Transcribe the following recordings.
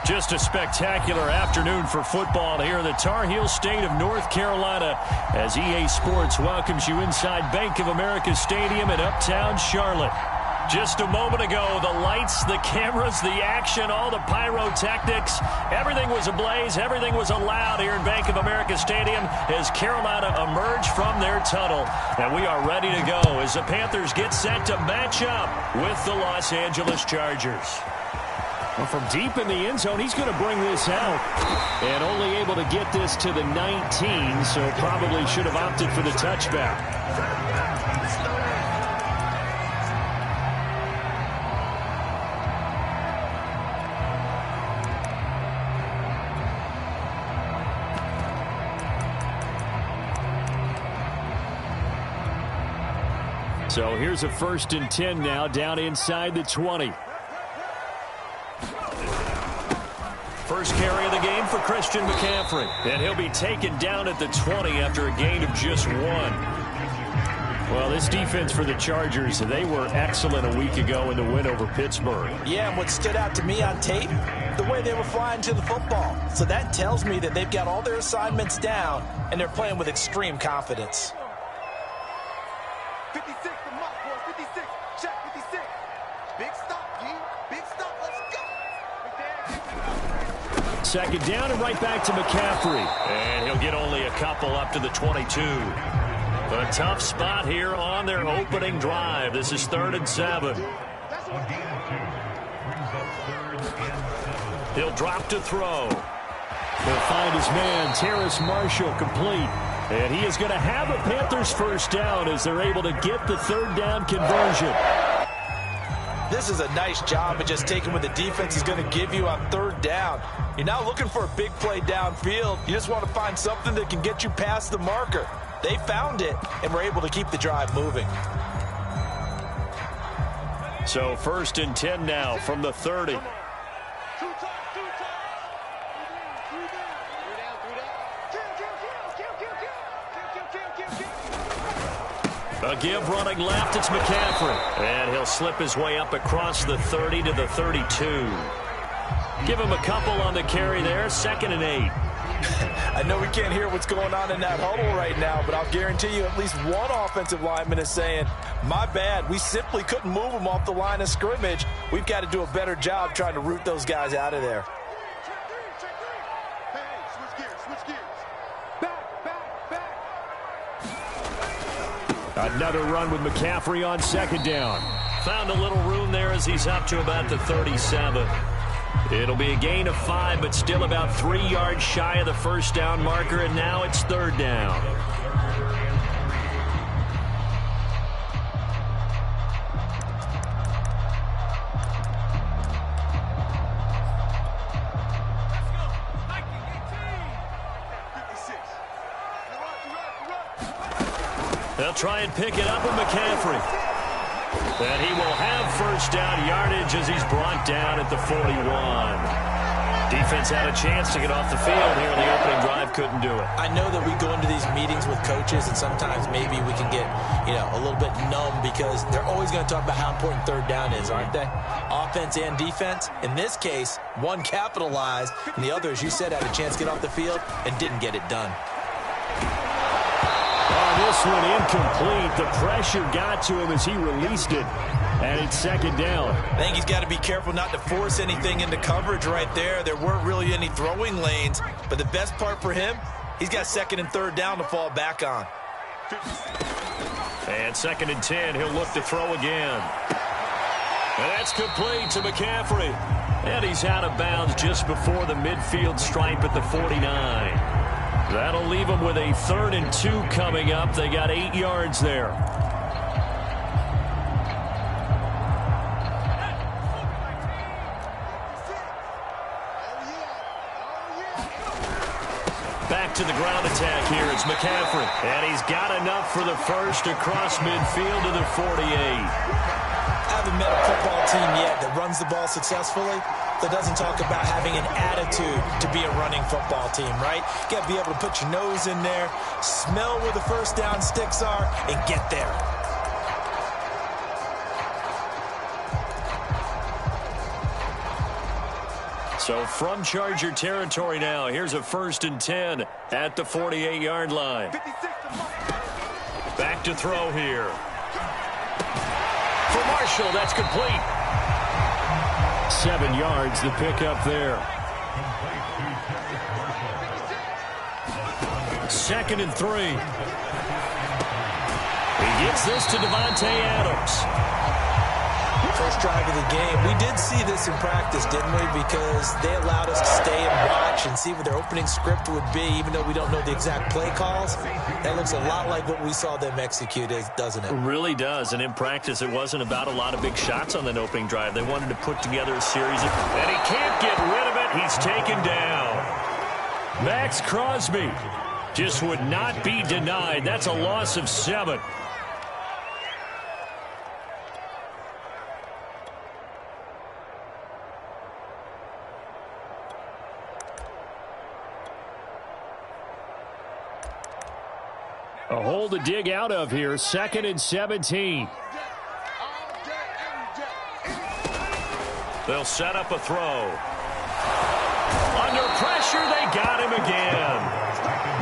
Just a spectacular afternoon for football here in the Tar Heel state of North Carolina as EA Sports welcomes you inside Bank of America Stadium in Uptown Charlotte. Just a moment ago, the lights, the cameras, the action, all the pyrotechnics, everything was ablaze, everything was allowed here in Bank of America Stadium as Carolina emerged from their tunnel. And we are ready to go as the Panthers get set to match up with the Los Angeles Chargers. Well, from deep in the end zone, he's going to bring this out. And only able to get this to the 19, so probably should have opted for the touchback. So here's a 1st and 10 now down inside the 20. First carry of the game for Christian McCaffrey. And he'll be taken down at the 20 after a gain of just 1. Well, this defense for the Chargers, they were excellent a week ago in the win over Pittsburgh. Yeah, and what stood out to me on tape, the way they were flying to the football. So that tells me that they've got all their assignments down, and they're playing with extreme confidence. 56, the mark, boys, 56. Check 56. Big stop, G. Big stop, let's go. 2nd down and right back to McCaffrey. And he'll get only a couple up to the 22. A tough spot here on their opening drive. This is 3rd and 7. He'll drop to throw. He'll find his man, Terrace Marshall, complete. And he is going to have a Panthers 1st down as they're able to get the 3rd down conversion. This is a nice job of just taking what the defense is going to give you on 3rd down. You're not looking for a big play downfield. You just want to find something that can get you past the marker. They found it and were able to keep the drive moving. So 1st and 10 now from the 30. A give running left, it's McCaffrey. And he'll slip his way up across the 30 to the 32. Give him a couple on the carry there, 2nd and 8. I know we can't hear what's going on in that huddle right now, but I'll guarantee you at least one offensive lineman is saying, my bad, we simply couldn't move them off the line of scrimmage. We've got to do a better job trying to root those guys out of there. Another run with McCaffrey on 2nd down. Found a little room there as he's up to about the 37. It'll be a gain of 5, but still about 3 yards shy of the 1st down marker, and now it's 3rd down. They'll try and pick it up with McCaffrey. And he will have 1st down yardage as he's brought down at the 41. Defense had a chance to get off the field here in the opening drive, couldn't do it. I know that we go into these meetings with coaches, and sometimes maybe we can get, a little bit numb because they're always going to talk about how important 3rd down is, aren't they? Offense and defense. In this case, one capitalized, and the other, as you said, had a chance to get off the field and didn't get it done. This one incomplete. The pressure got to him as he released it. And it's 2nd down. I think he's got to be careful not to force anything into coverage right there. There weren't really any throwing lanes. But the best part for him, he's got 2nd and 3rd down to fall back on. And 2nd and 10, he'll look to throw again. And that's complete to McCaffrey. And he's out of bounds just before the midfield stripe at the 49. That'll leave them with a 3rd and 2 coming up. They got 8 yards there. Back to the ground attack here. It's McCaffrey. And he's got enough for the 1st across midfield to the 48. I haven't met a football team yet that runs the ball successfully that doesn't talk about having an attitude to be a running football team, right? You got to be able to put your nose in there, smell where the 1st down sticks are, and get there. So from Charger territory now, here's a 1st and 10 at the 48-yard line. Back to throw here. For Marshall, that's complete. 7 yards, the pickup there. 2nd and 3. He gets this to Devontae Adams. First drive of the game. We did see this in practice, didn't we? Because they allowed us to stay and watch and see what their opening script would be, even though we don't know the exact play calls. That looks a lot like what we saw them execute, doesn't it? It really does. And in practice, it wasn't about a lot of big shots on that opening drive. They wanted to put together a series of... And he can't get rid of it. He's taken down. Max Crosby just would not be denied. That's a loss of 7. A hole to dig out of here. 2nd and 17. They'll set up a throw. Under pressure, they got him again.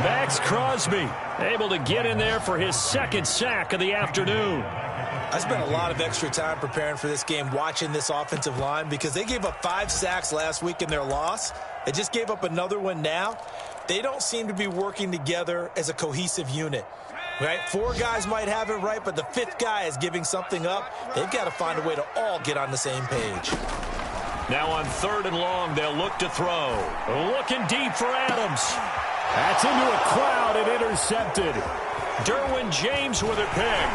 Max Crosby able to get in there for his 2nd sack of the afternoon. I spent a lot of extra time preparing for this game, watching this offensive line, because they gave up 5 sacks last week in their loss. They just gave up another one now. They don't seem to be working together as a cohesive unit. Right? 4 guys might have it right, but the 5th guy is giving something up. They've got to find a way to all get on the same page. Now on 3rd and long, they'll look to throw. Looking deep for Adams. That's into a crowd and intercepted. Derwin James with a pick.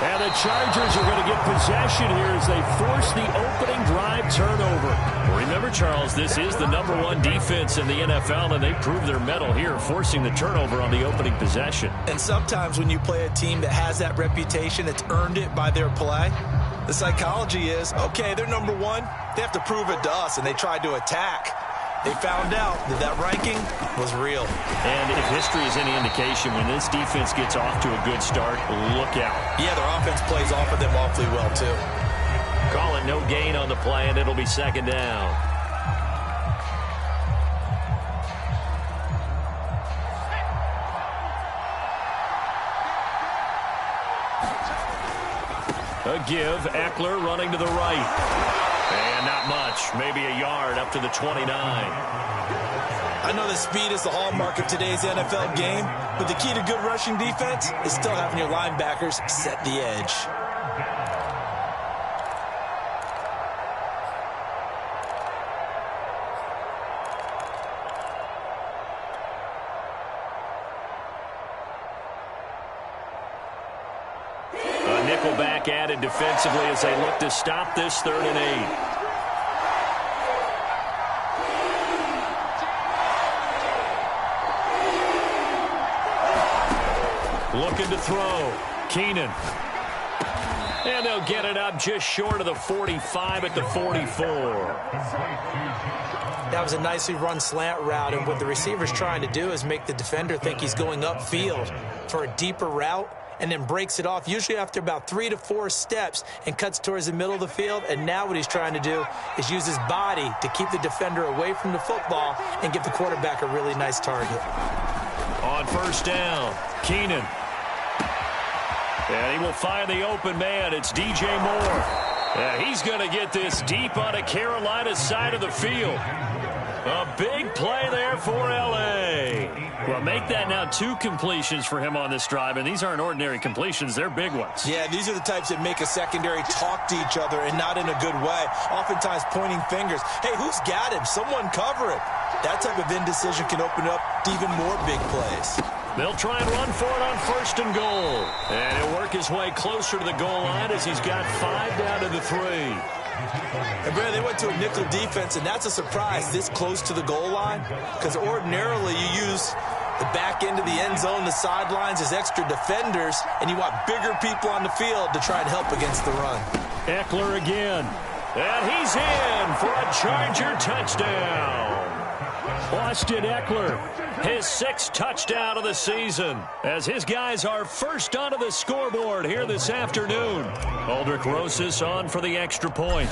And the Chargers are going to get possession here as they force the opening drive turnover. Remember, Charles, this is the #1 defense in the NFL, and they prove their mettle here, forcing the turnover on the opening possession. And sometimes when you play a team that has that reputation, it's earned it by their play. The psychology is, okay, they're #1. They have to prove it to us, and they tried to attack. They found out that that ranking was real. And if history is any indication, when this defense gets off to a good start, look out. Yeah, their offense plays off of them awfully well, too. Call it no gain on the play, and it'll be 2nd down. A give, Eckler running to the right. And not much, maybe a yard up to the 29. I know that speed is the hallmark of today's NFL game, but the key to good rushing defense is still having your linebackers set the edge. Nickelback added defensively as they look to stop this 3rd and 8. Looking to throw. Keenan. And they'll get it up just short of the 45 at the 44. That was a nicely run slant route, and what the receiver's trying to do is make the defender think he's going upfield for a deeper route, and then breaks it off, usually after about 3 to 4 steps, and cuts towards the middle of the field. And now what he's trying to do is use his body to keep the defender away from the football and give the quarterback a really nice target. On 1st down, Keenan. And he will find the open man. It's DJ Moore. Yeah, he's going to get this deep on a Carolina side of the field. A big play there for L.A. Well, make that now 2 completions for him on this drive, and these aren't ordinary completions. They're big ones. Yeah, these are the types that make a secondary talk to each other, and not in a good way. Oftentimes pointing fingers. Hey, who's got him? Someone cover him. That type of indecision can open up to even more big plays. They'll try and run for it on 1st and goal. And he'll work his way closer to the goal line as he's got 5 down to the 3. And Brad, they went to a nickel defense, and that's a surprise this close to the goal line, because ordinarily you use the back end of the end zone, the sidelines as extra defenders, and you want bigger people on the field to try and help against the run. Eckler again. And he's in for a Charger touchdown. Austin Eckler, his 6th touchdown of the season, as his guys are first onto the scoreboard here this afternoon. Aldrich Rosas on for the extra point.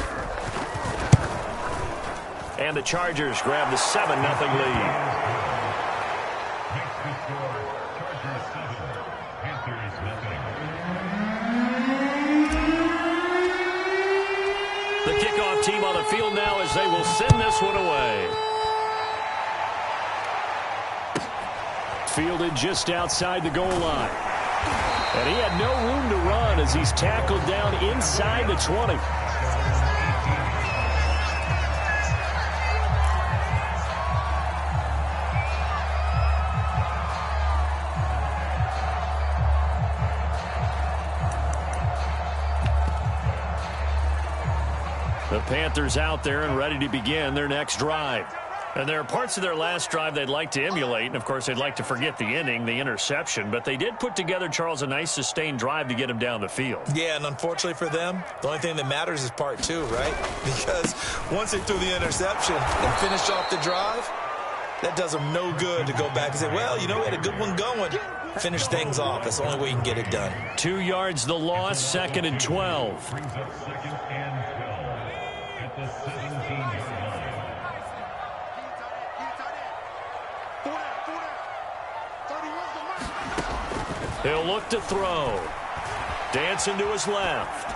And the Chargers grab the 7-0 lead. The kickoff team on the field now as they will send this one away. Fielded just outside the goal line. And he had no room to run as he's tackled down inside the 20. The Panthers out there and ready to begin their next drive. And there are parts of their last drive they'd like to emulate, and of course they'd like to forget the inning, the interception, but they did put together, Charles, a nice sustained drive to get him down the field. Yeah, and unfortunately for them, the only thing that matters is part 2, right? Because once they threw the interception and finished off the drive, that does them no good to go back and say, well, you know, we had a good one going. Finish things off. That's the only way you can get it done. 2 yards the loss, 2nd and 12. He'll look to throw. Dancing to his left.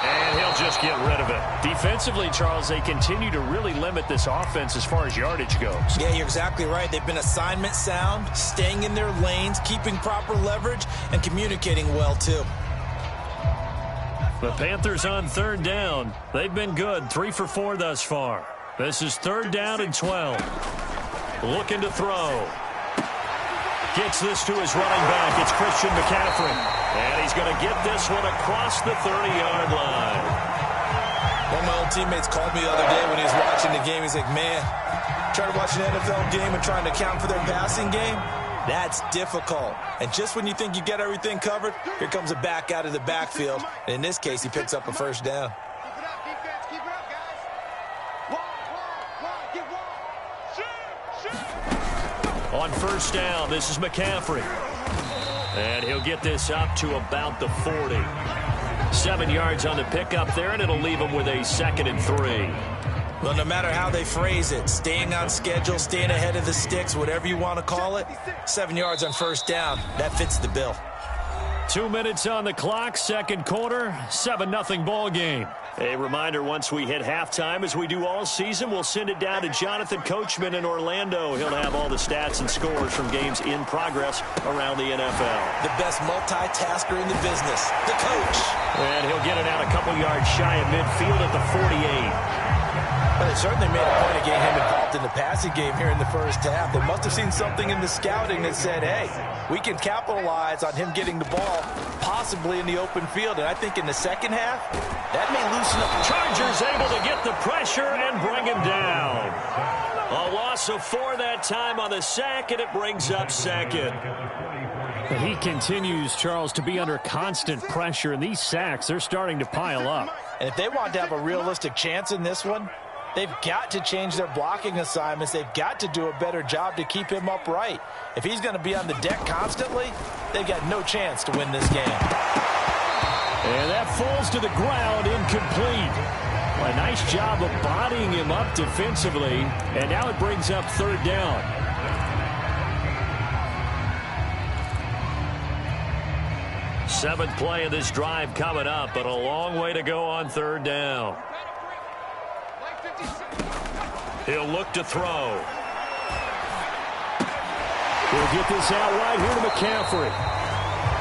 And he'll just get rid of it. Defensively, Charles, they continue to really limit this offense as far as yardage goes. Yeah, you're exactly right. They've been assignment sound, staying in their lanes, keeping proper leverage, and communicating well, too. The Panthers on 3rd down. They've been good, 3 for 4 thus far. This is 3rd down and 12. Looking to throw. Gets this to his running back. It's Christian McCaffrey. And he's going to get this one across the 30-yard line. One of my old teammates called me the other day when he was watching the game. He's like, man, trying to watch an NFL game and trying to account for their passing game, that's difficult. And just when you think you get everything covered, here comes a back out of the backfield. And in this case, he picks up a 1st down. Keep it up, defense. Keep it up, guys. One. Get one. Shoot. On 1st down, this is McCaffrey. And he'll get this up to about the 40. 7 yards on the pickup there, and it'll leave him with a 2nd and 3. Well, no matter how they phrase it, staying on schedule, staying ahead of the sticks, whatever you want to call it, 7 yards on 1st down, that fits the bill. 2 minutes on the clock, 2nd quarter, 7-0 ball game. A reminder, once we hit halftime, as we do all season, we'll send it down to Jonathan Coachman in Orlando. He'll have all the stats and scores from games in progress around the NFL. The best multitasker in the business, the coach. And he'll get it out a couple yards shy of midfield at the 48. Well, they certainly made a point of getting him involved in the passing game here in the 1st half. They must have seen something in the scouting that said, hey, we can capitalize on him getting the ball possibly in the open field. And I think in the 2nd half, that may loosen up. Chargers able to get the pressure and bring him down. A loss of 4 that time on the sack, and it brings up 2nd. He continues, Charles, to be under constant pressure, and these sacks, they're starting to pile up. And if they want to have a realistic chance in this one, they've got to change their blocking assignments. They've got to do a better job to keep him upright. If he's going to be on the deck constantly, they've got no chance to win this game. And that falls to the ground, incomplete. A nice job of bodying him up defensively, and now it brings up 3rd down. Seventh play of this drive coming up, but a long way to go on 3rd down. He'll look to throw. He'll get this out right here to McCaffrey.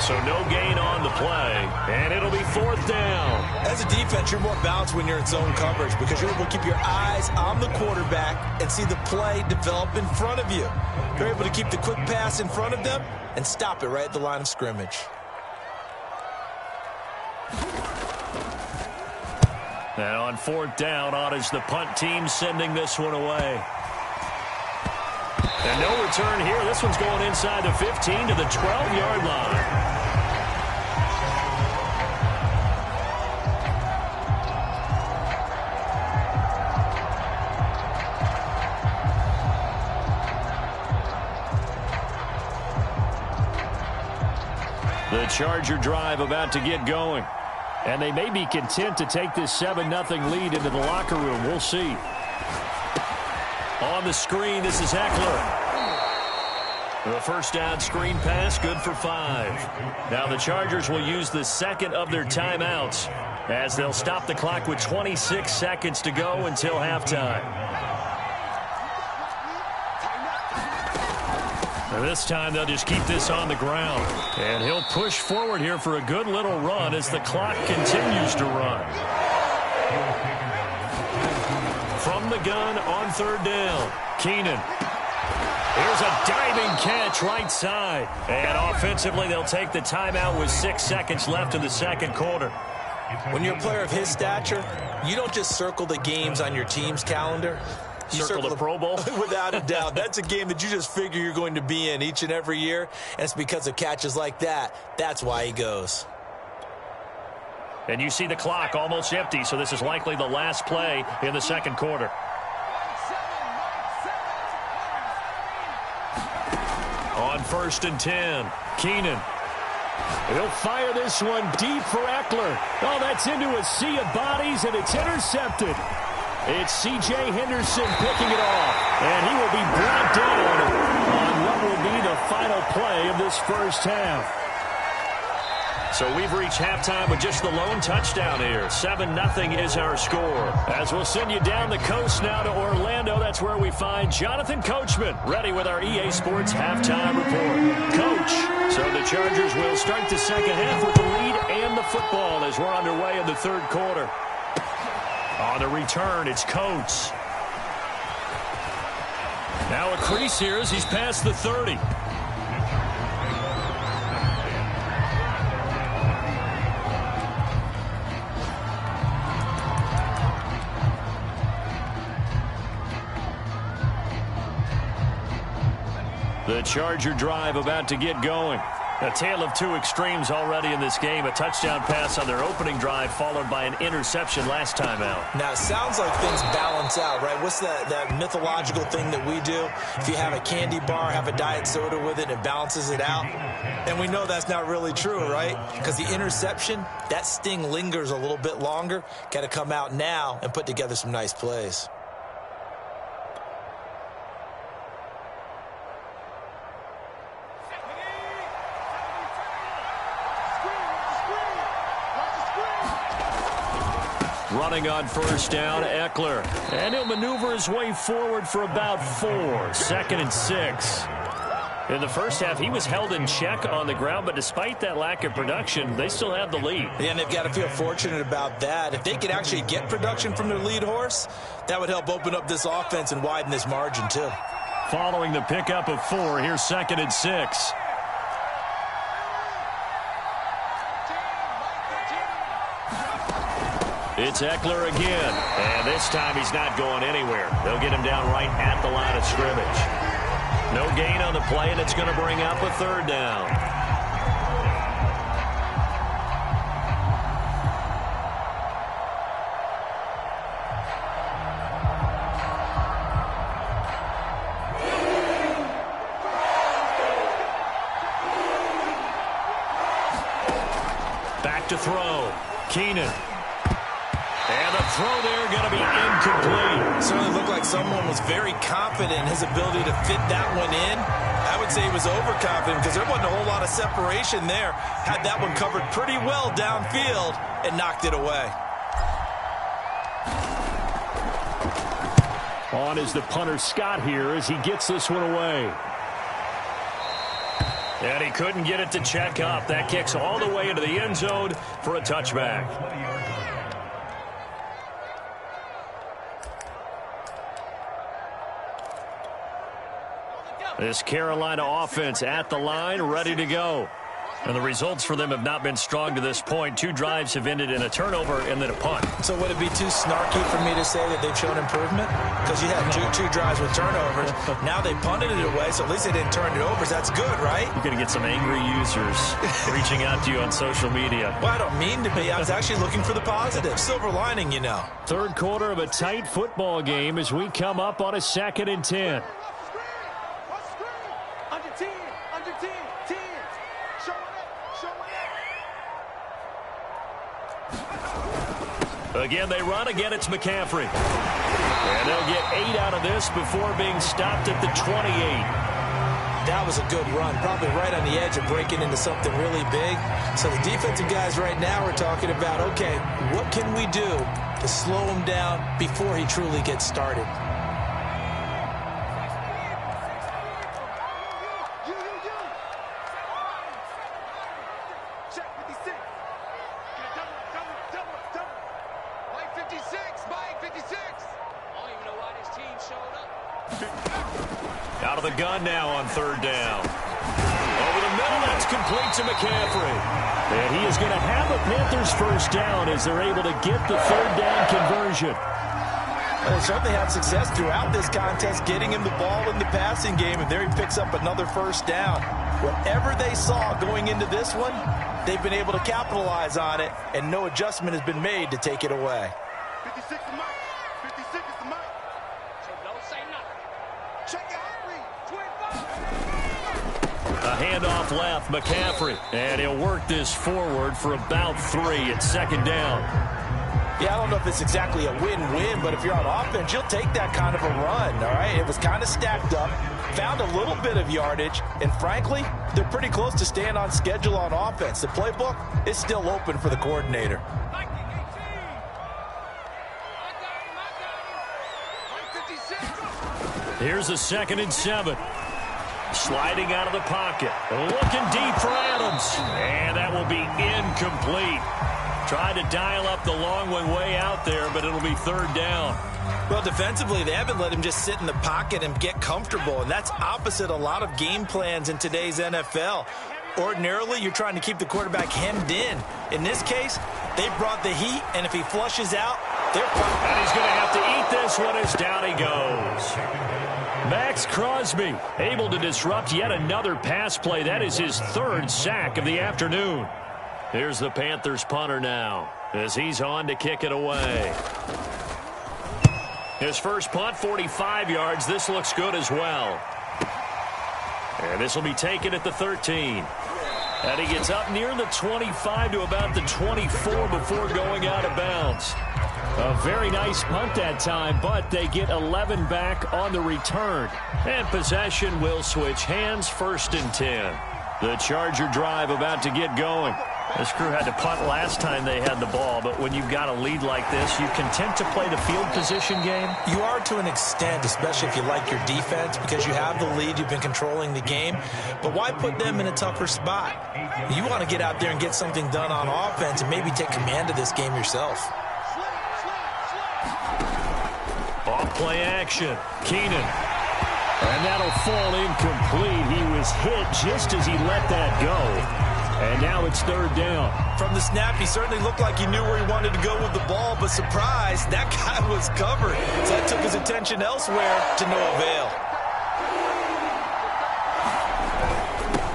So no gain on the play, and it'll be 4th down. As a defense, you're more balanced when you're in zone coverage because you're able to keep your eyes on the quarterback and see the play develop in front of you. You're able to keep the quick pass in front of them and stop it right at the line of scrimmage. Now on 4th down, on is the punt team sending this one away. And no return here. This one's going inside the 15 to the 12-yard line. The Charger drive about to get going. And they may be content to take this 7-0 lead into the locker room. We'll see. On the screen, this is Eckler. The first down screen pass, good for 5. Now the Chargers will use the second of their timeouts as they'll stop the clock with 26 seconds to go until halftime. And this time they'll just keep this on the ground. And he'll push forward here for a good little run as the clock continues to run. From the gun on third down, Keenan. Here's a diving catch right side. And offensively, they'll take the timeout with 6 seconds left in the second quarter. When you're a player of his stature, you don't just circle the games on your team's calendar. You circle the Pro Bowl? Without a doubt. That's a game that you just figure you're going to be in each and every year. And it's because of catches like that. That's why he goes. And you see the clock almost empty, so this is likely the last play in the second quarter. On 1st and 10, Keenan. He'll fire this one deep for Eckler. Oh, that's into a sea of bodies, and it's intercepted. It's C.J. Henderson picking it off, and he will be brought down on what will be the final play of this first half. So we've reached halftime with just the lone touchdown here. 7-0 is our score. As we'll send you down the coast now to Orlando, that's where we find Jonathan Coachman, ready with our EA Sports halftime report. Coach, so the Chargers will start the second half with the lead and the football as we're underway in the third quarter. On the return, it's Coates. Now a crease here as he's past the 30. The Charger drive about to get going. A tale of two extremes already in this game. A touchdown pass on their opening drive followed by an interception last time out. Now, it sounds like things balance out, right? What's that mythological thing that we do? If you have a candy bar, have a diet soda with it, it balances it out. And we know that's not really true, right? Because the interception, that sting lingers a little bit longer. Got to come out now and put together some nice plays. Running on first down, Eckler. And he'll maneuver his way forward for about 4. 2nd and 6. In the first half, he was held in check on the ground, but despite that lack of production, they still have the lead. Yeah, and they've got to feel fortunate about that. If they could actually get production from their lead horse, that would help open up this offense and widen this margin, too. Following the pickup of 4, here's 2nd and 6. It's Eckler again, and this time he's not going anywhere. They'll get him down right at the line of scrimmage. No gain on the play, and it's going to bring up a third down. Back to throw. Keenan. And the throw there going to be incomplete. Certainly looked like someone was very confident in his ability to fit that one in. I would say he was overconfident because there wasn't a whole lot of separation there. Had that one covered pretty well downfield and knocked it away. On is the punter Scott here as he gets this one away. And he couldn't get it to check up. That kicks all the way into the end zone for a touchback. This Carolina offense at the line, ready to go. And the results for them have not been strong to this point. 2 drives have ended in a turnover and then a punt. So would it be too snarky for me to say that they've shown improvement? Because you had two drives with turnovers. Now they punted it away, so at least they didn't turn it over. So that's good, right? You're going to get some angry users reaching out to you on social media. Well, I don't mean to be. I was actually looking for the positive. Silver lining, you know. Third quarter of a tight football game as we come up on a 2nd and 10. Again, they run. Again, it's McCaffrey. And they'll get 8 out of this before being stopped at the 28. That was a good run, probably right on the edge of breaking into something really big. So the defensive guys right now are talking about, okay, what can we do to slow him down before he truly gets started? Out of the gun now on third down. Over the middle, that's complete to McCaffrey. And he is going to have a Panthers first down as they're able to get the third down conversion. Well, they certainly had success throughout this contest, getting him the ball in the passing game, and there he picks up another first down. Whatever they saw going into this one, they've been able to capitalize on it, and no adjustment has been made to take it away. 56 is Mike. 56 is the Mike. So don't say nothing. Check your heart rate. 25. A handoff left, McCaffrey. And he'll work this forward for about 3 at second down. Yeah, I don't know if it's exactly a win-win, but if you're on offense, you'll take that kind of a run, all right? It was kind of stacked up, found a little bit of yardage, and frankly, they're pretty close to staying on schedule on offense. The playbook is still open for the coordinator. Here's a 2nd and 7. Sliding out of the pocket. Looking deep for Adams. And that will be incomplete. Tried to dial up the long one way out there, but it'll be third down. Well, defensively, they haven't let him just sit in the pocket and get comfortable, and that's opposite a lot of game plans in today's NFL. Ordinarily, you're trying to keep the quarterback hemmed in. In this case, they brought the heat, and if he flushes out, they're fine. And he's going to have to eat this one as down he goes. Max Crosby able to disrupt yet another pass play. That is his 3rd sack of the afternoon. Here's the Panthers punter now as he's on to kick it away. His first punt, 45 yards. This looks good as well. And this will be taken at the 13. And he gets up near the 25 to about the 24 before going out of bounds. A very nice punt that time, but they get 11 back on the return. And possession will switch hands, 1st and 10. The Charger drive about to get going. This crew had to punt last time they had the ball, but when you've got a lead like this, you content to play the field position game? You are to an extent, especially if you like your defense, because you have the lead, you've been controlling the game. But why put them in a tougher spot? You want to get out there and get something done on offense and maybe take command of this game yourself. Off play action. Keenan. And that'll fall incomplete. He was hit just as he let that go. And now it's third down. From the snap, he certainly looked like he knew where he wanted to go with the ball, but surprise, that guy was covered. So that took his attention elsewhere to no avail.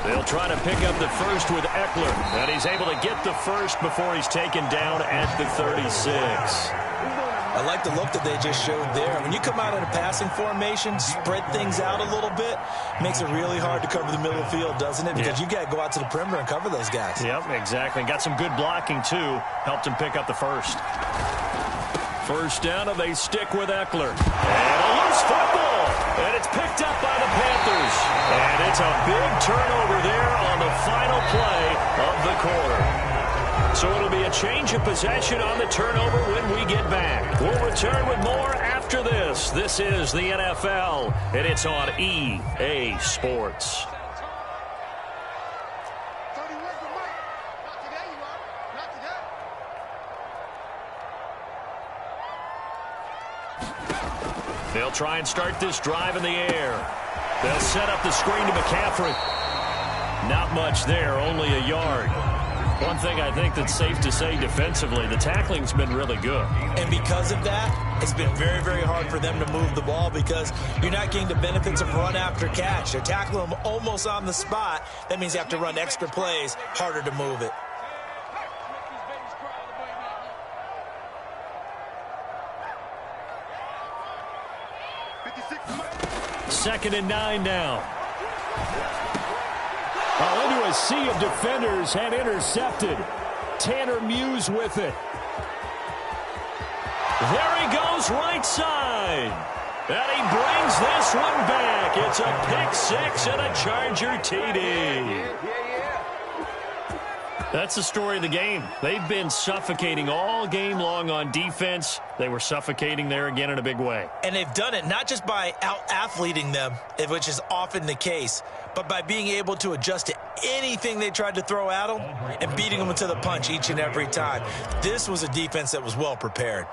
They'll try to pick up the first with Eckler. And he's able to get the first before he's taken down at the 36. I like the look that they just showed there. When you come out in a passing formation, spread things out a little bit, makes it really hard to cover the middle of the field, doesn't it? Because you got to go out to the perimeter and cover those guys. Yep, exactly. Got some good blocking, too. Helped him pick up the first. First down, and they stick with Eckler. And a loose football. And it's picked up by the Panthers. And it's a big turnover there on the final play of the quarter. So it'll be a change of possession on the turnover when we get back. We'll return with more after this. This is the NFL, and it's on EA Sports. They'll try and start this drive in the air. They'll set up the screen to McCaffrey. Not much there, only a yard. One thing I think that's safe to say defensively, the tackling's been really good. And because of that, it's been very, very hard for them to move the ball because you're not getting the benefits of run after catch. They're tackling them almost on the spot. That means you have to run extra plays, harder to move it. Second and 9 now. Into a sea of defenders and intercepted. Tanner Muse with it. There he goes right side. And he brings this one back. It's a pick six and a Charger TD. That's the story of the game. They've been suffocating all game long on defense. They were suffocating there again in a big way. And they've done it not just by out-athleting them, which is often the case, but by being able to adjust to anything they tried to throw at them and beating them to the punch each and every time. This was a defense that was well prepared.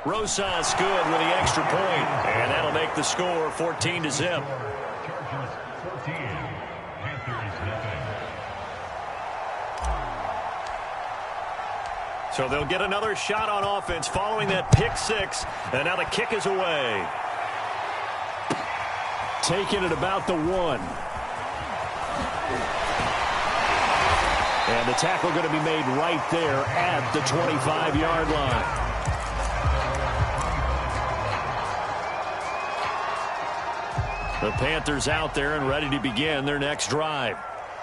Rosas good with the extra point, and that'll make the score 14-0. So they'll get another shot on offense following that pick six, and now the kick is away. Taken at about the 1. And the tackle going to be made right there at the 25-yard line. The Panthers out there and ready to begin their next drive.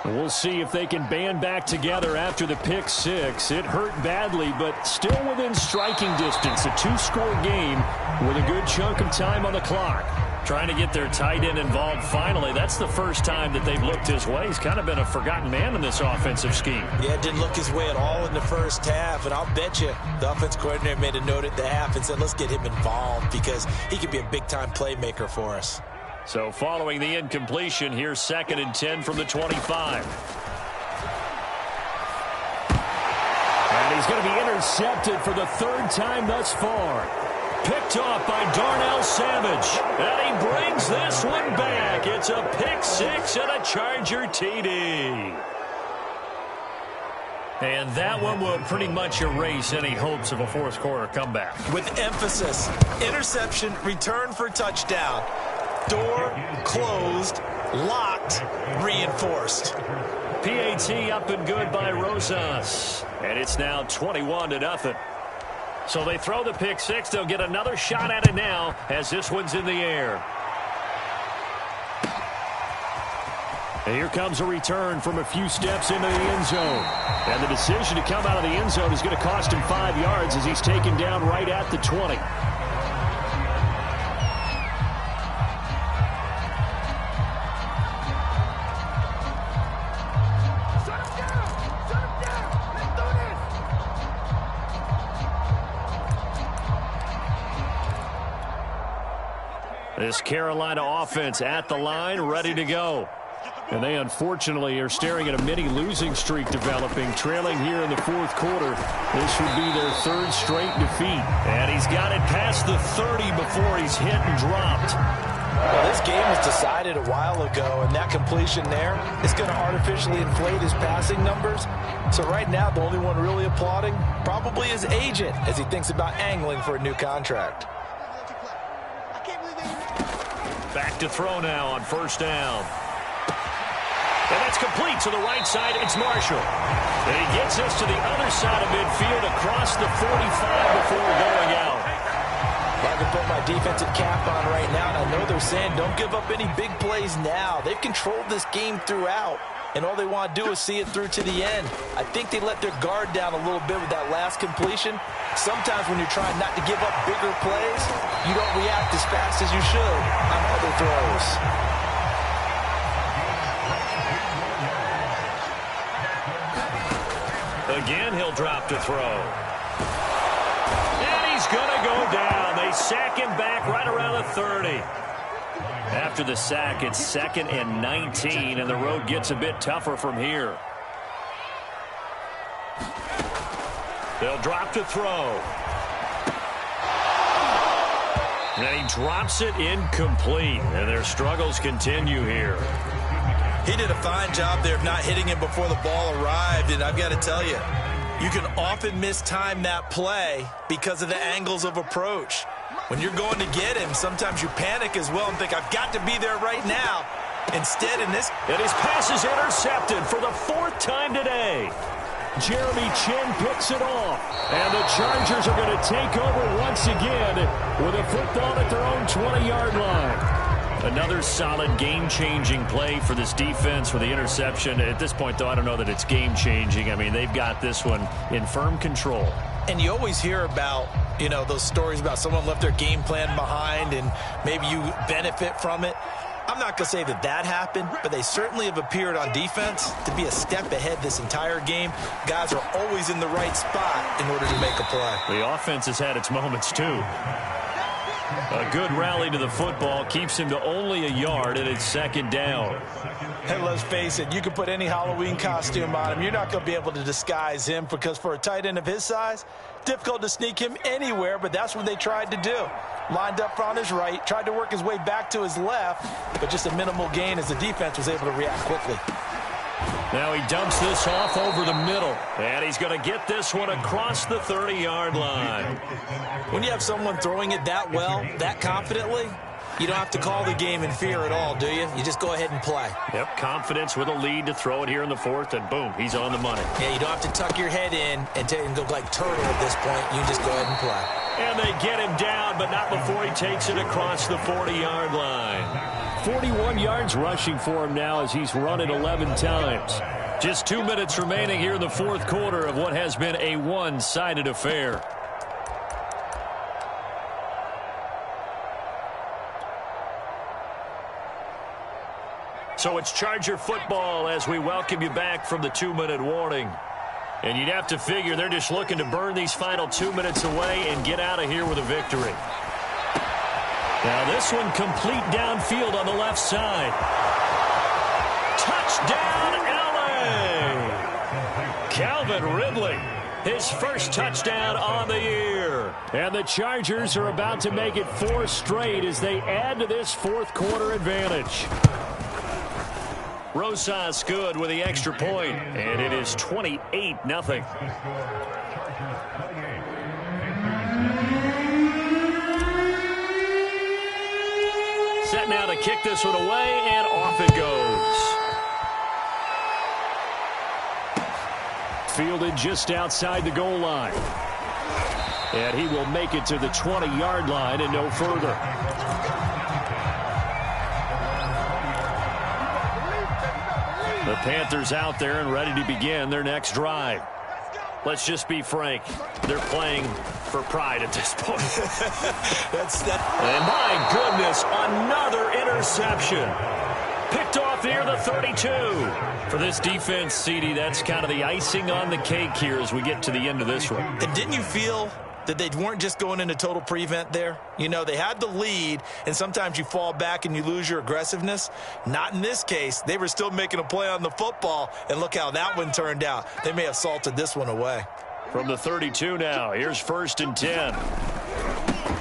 We'll see if they can band back together after the pick six. It hurt badly, but still within striking distance. A 2-score game with a good chunk of time on the clock. Trying to get their tight end involved finally. That's the first time that they've looked his way. He's kind of been a forgotten man in this offensive scheme. Yeah, it didn't look his way at all in the first half, and I'll bet you the offense coordinator made a note at the half and said, let's get him involved because he could be a big-time playmaker for us. So following the incompletion, here's 2nd and 10 from the 25. And he's going to be intercepted for the 3rd time thus far. Picked off by Darnell Savage. And he brings this one back. It's a pick six and a Charger TD. And that one will pretty much erase any hopes of a fourth-quarter comeback. With emphasis, interception, return for touchdown. Door closed, locked, reinforced. PAT up and good by Rosas. And it's now 21-0. So they throw the pick six. They'll get another shot at it now as this one's in the air. And here comes a return from a few steps into the end zone. And the decision to come out of the end zone is going to cost him 5 yards as he's taken down right at the 20. This Carolina offense at the line, ready to go. And they unfortunately are staring at a mini losing streak developing, trailing here in the 4th quarter. This would be their 3rd straight defeat. And he's got it past the 30 before he's hit and dropped. Well, this game was decided a while ago, and that completion there is going to artificially inflate his passing numbers. So right now, the only one really applauding probably his agent as he thinks about angling for a new contract. Back to throw now on 1st down. And that's complete to the right side. It's Marshall. And he gets us to the other side of midfield across the 45 before going out. I can put my defensive cap on right now, and I know they're saying don't give up any big plays now. They've controlled this game throughout, and all they want to do is see it through to the end. I think they let their guard down a little bit with that last completion. Sometimes when you're trying not to give up bigger plays, you don't react as fast as you should on other throws. Again, he'll drop to throw. And he's going to go down. They sack him back right around the 30. After the sack, it's 2nd and 19, and the road gets a bit tougher from here. They'll drop to throw. And he drops it incomplete, and their struggles continue here. He did a fine job there of not hitting him before the ball arrived, and I've got to tell you, you can often mistime that play because of the angles of approach. When you're going to get him, sometimes you panic as well and think, I've got to be there right now. Instead, in this... And his pass is intercepted for the 4th time today. Jeremy Chin picks it off. And the Chargers are going to take over once again with a football at their own 20-yard line. Another solid game-changing play for this defense with the interception. At this point, though, I don't know that it's game-changing. I mean, they've got this one in firm control. And you always hear about, you know, those stories about someone left their game plan behind and maybe you benefit from it. I'm not going to say that that happened, but they certainly have appeared on defense to be a step ahead this entire game. Guys are always in the right spot in order to make a play. The offense has had its moments, too. A good rally to the football keeps him to only a yard, and it's second down. Hey, let's face it, you can put any Halloween costume on him. You're not going to be able to disguise him because for a tight end of his size, difficult to sneak him anywhere, but that's what they tried to do. Lined up on his right, tried to work his way back to his left, but just a minimal gain as the defense was able to react quickly. Now he dumps this off over the middle, and he's going to get this one across the 30-yard line. When you have someone throwing it that well, that confidently, you don't have to call the game in fear at all, do you? You just go ahead and play. Yep, confidence with a lead to throw it here in the fourth, and boom, he's on the money. Yeah, you don't have to tuck your head in and go like turtle at this point. You just go ahead and play. And they get him down, but not before he takes it across the 40-yard line. 41 yards rushing for him now as he's run it 11 times. Just 2 minutes remaining here in the fourth quarter of what has been a one-sided affair. So it's Charger football as we welcome you back from the 2-minute warning. And you'd have to figure they're just looking to burn these final 2 minutes away and get out of here with a victory. Now this one complete downfield on the left side. Touchdown, LA! Calvin Ridley, his first touchdown on the year. And the Chargers are about to make it 4 straight as they add to this fourth quarter advantage. Rosas good with the extra point, and it is 28-0. Set now to kick this one away, and off it goes. Fielded just outside the goal line. And he will make it to the 20-yard line and no further. The Panthers out there and ready to begin their next drive. Let's just be frank. They're playing for pride at this point. And my goodness, another interception. Picked off near the 32. For this defense, CD, that's kind of the icing on the cake here as we get to the end of this one. And didn't you feel that they weren't just going into total prevent there? You know, they had the lead, and sometimes you fall back and you lose your aggressiveness. Not in this case. They were still making a play on the football, and look how that one turned out. They may have salted this one away. From the 32 now, here's 1st and 10.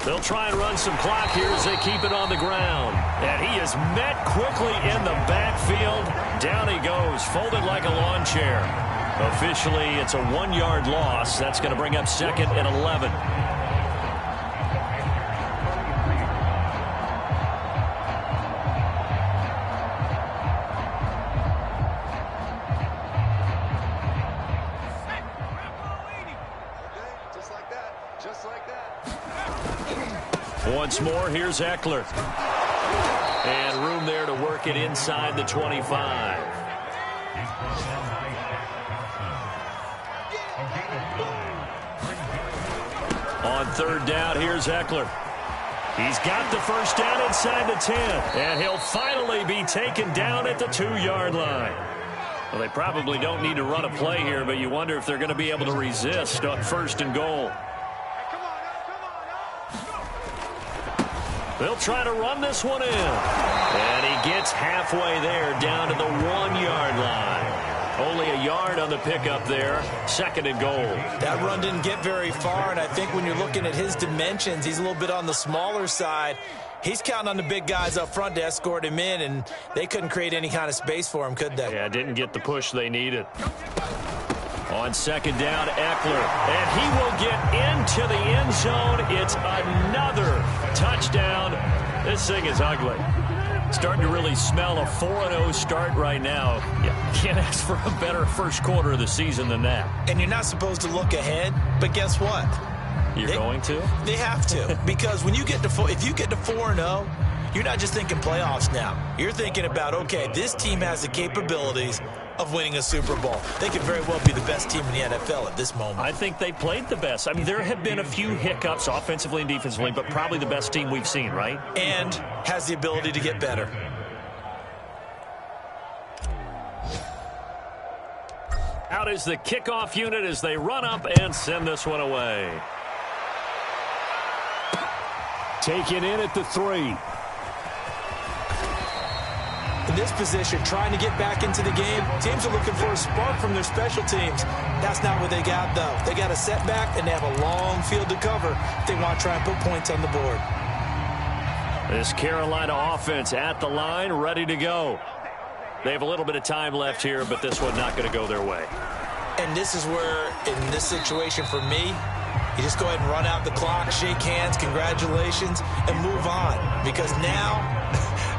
They'll try and run some clock here as they keep it on the ground. And he is met quickly in the backfield. Down he goes, folded like a lawn chair. Officially, it's a 1-yard loss. That's going to bring up 2nd and 11. Just like that. Once more, here's Eckler. And room there to work it inside the 25. On 3rd down, here's Eckler. He's got the first down inside the 10. And he'll finally be taken down at the 2-yard line. Well, they probably don't need to run a play here, but you wonder if they're going to be able to resist on 1st and goal. They'll try to run this one in. And he gets halfway there down to the 1-yard line. Only a yard on the pickup there. 2nd and goal. That run didn't get very far, and I think when you're looking at his dimensions, he's a little bit on the smaller side. He's counting on the big guys up front to escort him in, and they couldn't create any kind of space for him, could they? Yeah, didn't get the push they needed. On 2nd down, Eckler. And he will get into the end zone. It's another touchdown. This thing is ugly. Starting to really smell a 4-0 start right now. You can't ask for a better first quarter of the season than that. And you're not supposed to look ahead, but guess what? You're going to? They have to. Because when you get to if you get to 4-0, you're not just thinking playoffs now. You're thinking about, okay, this team has the capabilities of winning a Super Bowl. They could very well be the best team in the NFL at this moment. I think they played the best. I mean, there have been a few hiccups offensively and defensively, but probably the best team we've seen, right? And has the ability to get better. Out is the kickoff unit as they run up and send this one away. Taken in at the 3. In this position, trying to get back into the game, teams are looking for a spark from their special teams. That's not what they got, though. They got a setback, and they have a long field to cover if they want to try and put points on the board. This Carolina offense at the line, ready to go. They have a little bit of time left here, but this one not going to go their way. And this is where, in this situation for me, you just go ahead and run out the clock, shake hands, congratulations, and move on. Because now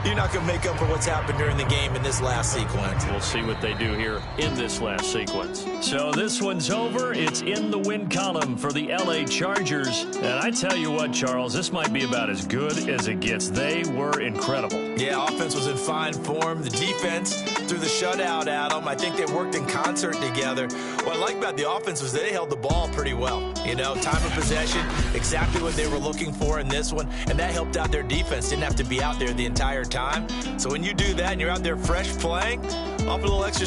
you're not going to make up for what's happened during the game in this last sequence. We'll see what they do here in this last sequence. So this one's over. It's in the win column for the LA Chargers. And I tell you what, Charles, this might be about as good as it gets. They were incredible. Yeah, offense was in fine form. The defense threw the shutout at them. I think they worked in concert together. What I like about the offense was they held the ball pretty well. You know, time of possession, exactly what they were looking for in this one. And that helped out their defense. Didn't have to be out there the entire time. So when you do that and you're out there fresh playing, off a little extra